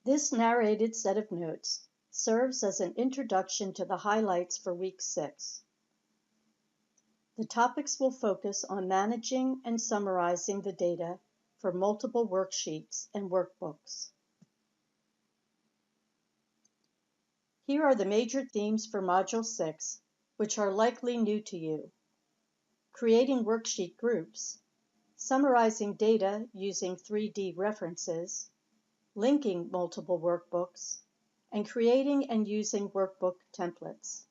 This narrated set of notes serves as an introduction to the highlights for Week 6. The topics will focus on managing and summarizing the data for multiple worksheets and workbooks. Here are the major themes for Module 6, which are likely new to you. Creating worksheet groups, summarizing data using 3D references, linking multiple workbooks, and creating and using workbook templates.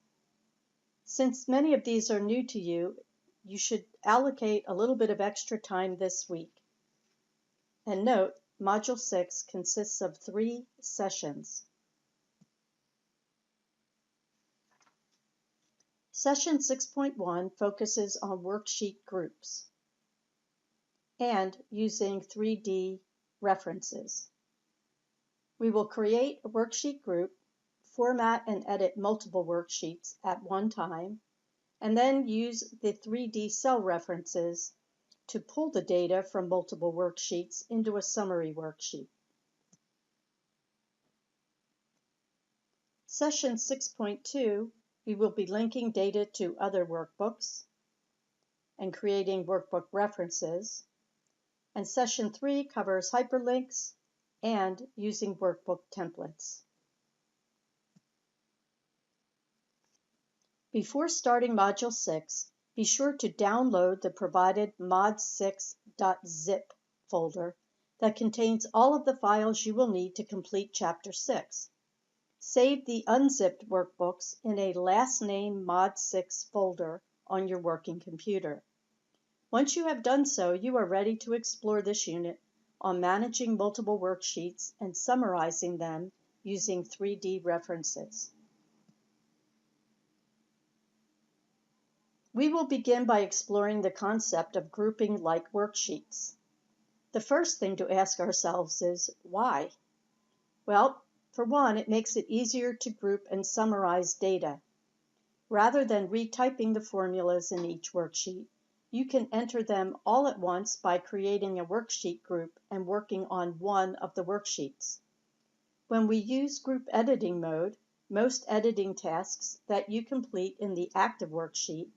Since many of these are new to you, you should allocate a little bit of extra time this week. And note, Module 6 consists of 3 sessions. Session 6.1 focuses on worksheet groups and using 3D references. We will create a worksheet group, format and edit multiple worksheets at one time, and then use the 3D cell references to pull the data from multiple worksheets into a summary worksheet. Session 6.2, we will be linking data to other workbooks and creating workbook references. And Session 3 covers hyperlinks and using workbook templates. Before starting Module 6, be sure to download the provided mod6.zip folder that contains all of the files you will need to complete Chapter 6. Save the unzipped workbooks in a last name mod6 folder on your working computer. Once you have done so, you are ready to explore this unit on managing multiple worksheets and summarizing them using 3D references. We will begin by exploring the concept of grouping like worksheets. The first thing to ask ourselves is, why? Well, for one, it makes it easier to group and summarize data. Rather than retyping the formulas in each worksheet, you can enter them all at once by creating a worksheet group and working on one of the worksheets. When we use group editing mode, most editing tasks that you complete in the active worksheet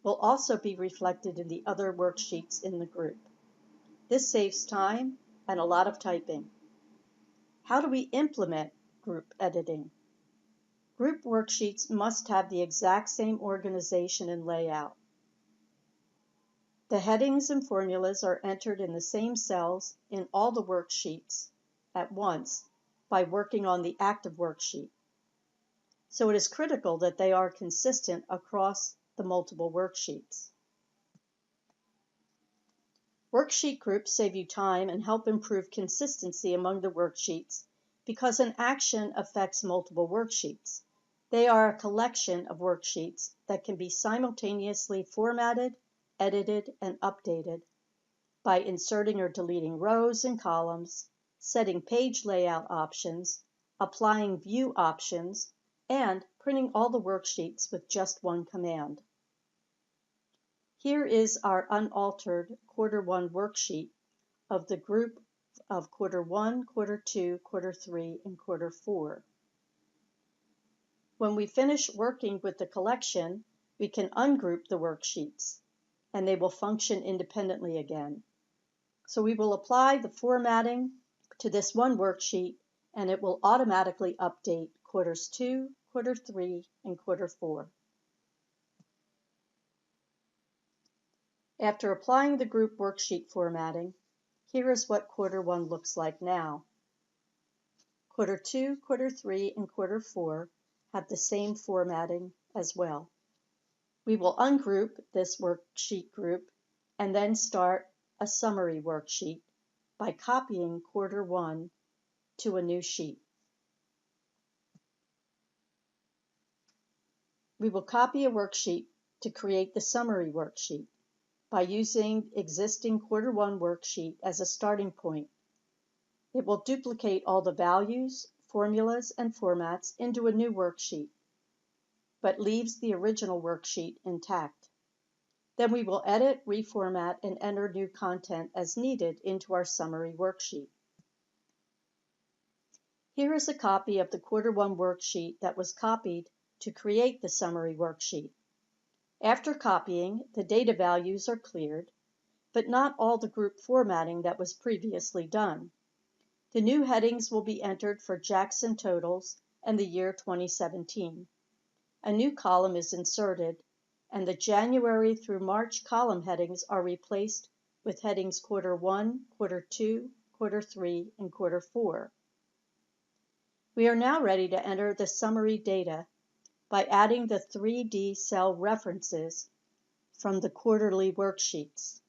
will also be reflected in the other worksheets in the group. This saves time and a lot of typing. How do we implement group editing? Group worksheets must have the exact same organization and layout. The headings and formulas are entered in the same cells in all the worksheets at once by working on the active worksheet. So it is critical that they are consistent across the multiple worksheets. Worksheet groups save you time and help improve consistency among the worksheets because an action affects multiple worksheets. They are a collection of worksheets that can be simultaneously formatted, edited, and updated by inserting or deleting rows and columns, setting page layout options, applying view options, and printing all the worksheets with just one command. Here is our unaltered Quarter 1 worksheet of the group of Quarter 1, Quarter 2, Quarter 3, and Quarter 4. When we finish working with the collection, we can ungroup the worksheets, and they will function independently again. So we will apply the formatting to this one worksheet, and it will automatically update Quarters 2, Quarter 3, and Quarter 4. After applying the group worksheet formatting, here is what Quarter 1 looks like now. Quarter 2, Quarter 3, and Quarter 4 have the same formatting as well. We will ungroup this worksheet group and then start a summary worksheet by copying Quarter 1 to a new sheet. We will copy a worksheet to create the summary worksheet by using existing Quarter 1 worksheet as a starting point. It will duplicate all the values, formulas, and formats into a new worksheet, but leaves the original worksheet intact. Then we will edit, reformat, and enter new content as needed into our summary worksheet. Here is a copy of the Quarter 1 worksheet that was copied to create the summary worksheet. After copying, the data values are cleared, but not all the group formatting that was previously done. The new headings will be entered for Jackson totals and the year 2017. A new column is inserted, and the January through March column headings are replaced with headings Quarter 1, Quarter 2, Quarter 3, and Quarter 4. We are now ready to enter the summary data by adding the 3D cell references from the quarterly worksheets.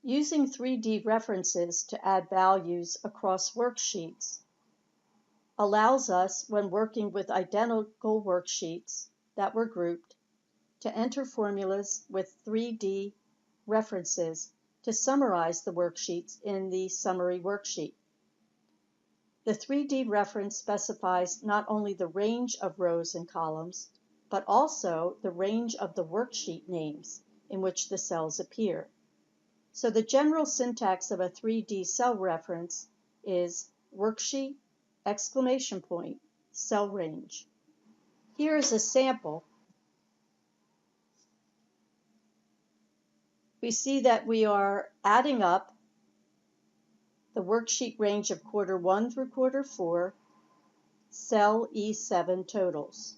Using 3D references to add values across worksheets allows us, when working with identical worksheets that were grouped, to enter formulas with 3D references to summarize the worksheets in the summary worksheet. The 3D reference specifies not only the range of rows and columns, but also the range of the worksheet names in which the cells appear. So the general syntax of a 3D cell reference is worksheet, exclamation point, cell range. Here is a sample. We see that we are adding up the worksheet range of Quarter 1 through Quarter 4, cell E7 totals.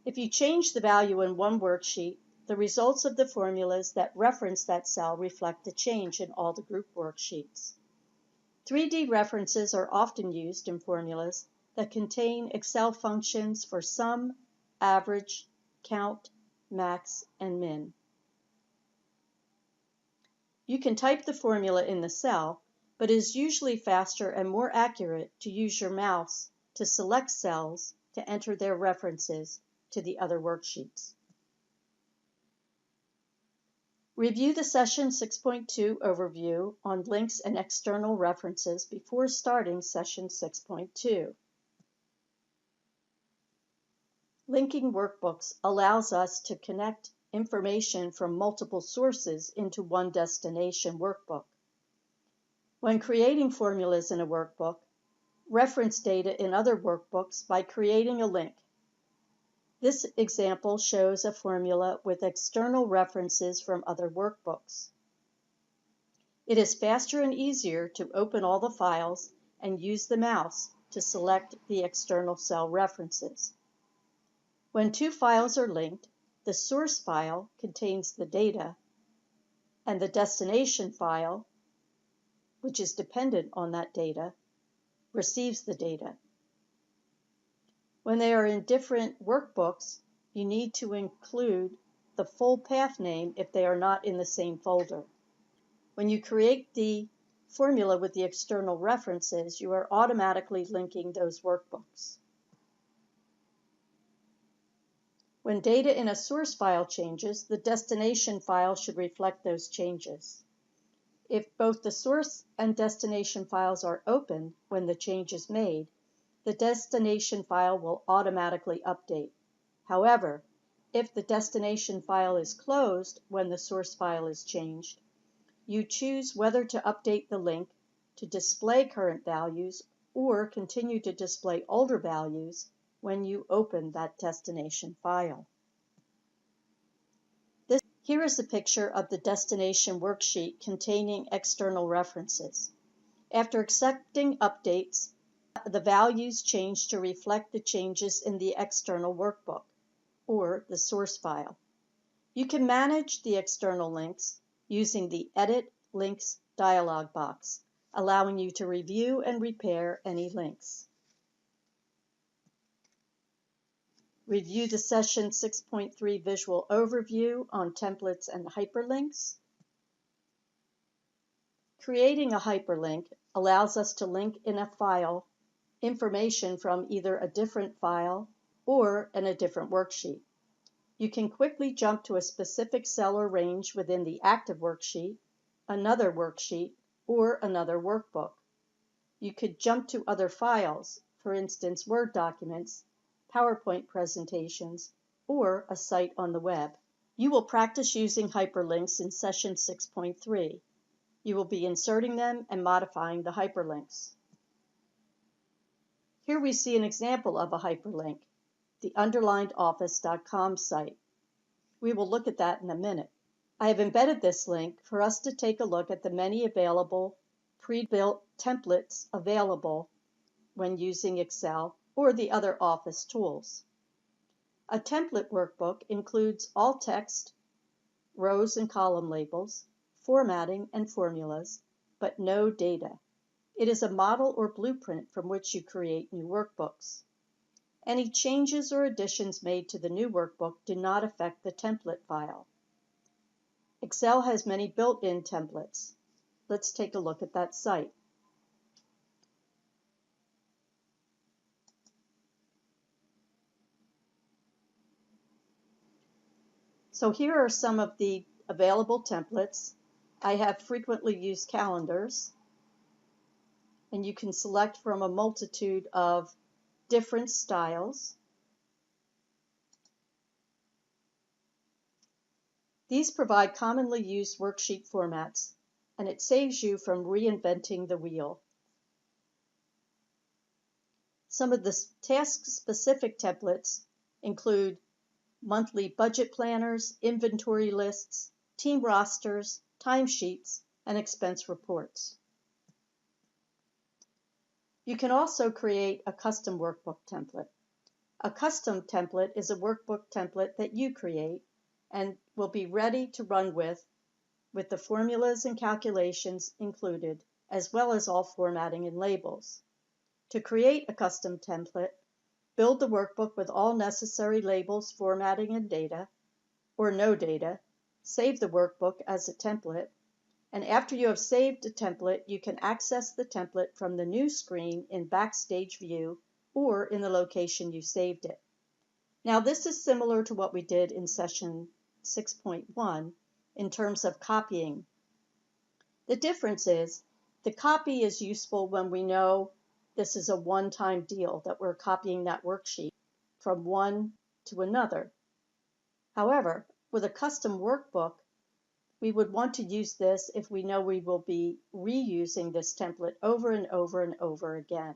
If you change the value in one worksheet, the results of the formulas that reference that cell reflect the change in all the group worksheets. 3D references are often used in formulas that contain Excel functions for sum, average, count, max, and min. You can type the formula in the cell, but it is usually faster and more accurate to use your mouse to select cells to enter their references to the other worksheets. Review the Session 6.2 overview on links and external references before starting Session 6.2. Linking workbooks allows us to connect information from multiple sources into one destination workbook. When creating formulas in a workbook, reference data in other workbooks by creating a link. This example shows a formula with external references from other workbooks. It is faster and easier to open all the files and use the mouse to select the external cell references. When two files are linked, the source file contains the data, and the destination file, which is dependent on that data, receives the data. When they are in different workbooks, you need to include the full path name if they are not in the same folder. When you create the formula with the external references, you are automatically linking those workbooks. When data in a source file changes, the destination file should reflect those changes. If both the source and destination files are open when the change is made, the destination file will automatically update. However, if the destination file is closed when the source file is changed, you choose whether to update the link to display current values or continue to display older values when you open that destination file. Here is a picture of the destination worksheet containing external references. After accepting updates, the values change to reflect the changes in the external workbook, or the source file. You can manage the external links using the Edit Links dialog box, allowing you to review and repair any links. Review the Session 6.3 visual overview on templates and hyperlinks. Creating a hyperlink allows us to link in a file information from either a different file or in a different worksheet. You can quickly jump to a specific cell or range within the active worksheet, another worksheet, or another workbook. You could jump to other files, for instance, Word documents, PowerPoint presentations, or a site on the web. You will practice using hyperlinks in Session 6.3. You will be inserting them and modifying the hyperlinks. Here we see an example of a hyperlink, the underlinedoffice.com site. We will look at that in a minute. I have embedded this link for us to take a look at the many available pre-built templates available when using Excel or the other Office tools. A template workbook includes all text, rows and column labels, formatting and formulas, but no data. It is a model or blueprint from which you create new workbooks. Any changes or additions made to the new workbook do not affect the template file. Excel has many built-in templates. Let's take a look at that site. So here are some of the available templates. I have frequently used calendars, and you can select from a multitude of different styles. These provide commonly used worksheet formats, and it saves you from reinventing the wheel. Some of the task-specific templates include monthly budget planners, inventory lists, team rosters, timesheets, and expense reports. You can also create a custom workbook template. A custom template is a workbook template that you create and will be ready to run with the formulas and calculations included, as well as all formatting and labels. To create a custom template, build the workbook with all necessary labels, formatting, and data, or no data. Save the workbook as a template, and after you have saved a template, you can access the template from the new screen in Backstage View or in the location you saved it. Now this is similar to what we did in session 6.1 in terms of copying. The difference is the copy is useful when we know this is a one-time deal, that we're copying that worksheet from one to another. However, with a custom workbook, we would want to use this if we know we will be reusing this template over and over and over again.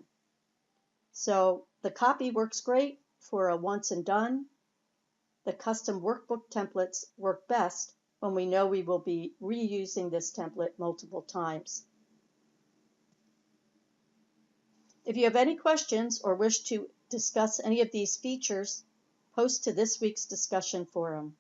So the copy works great for a once and done. The custom workbook templates work best when we know we will be reusing this template multiple times. If you have any questions or wish to discuss any of these features, post to this week's discussion forum.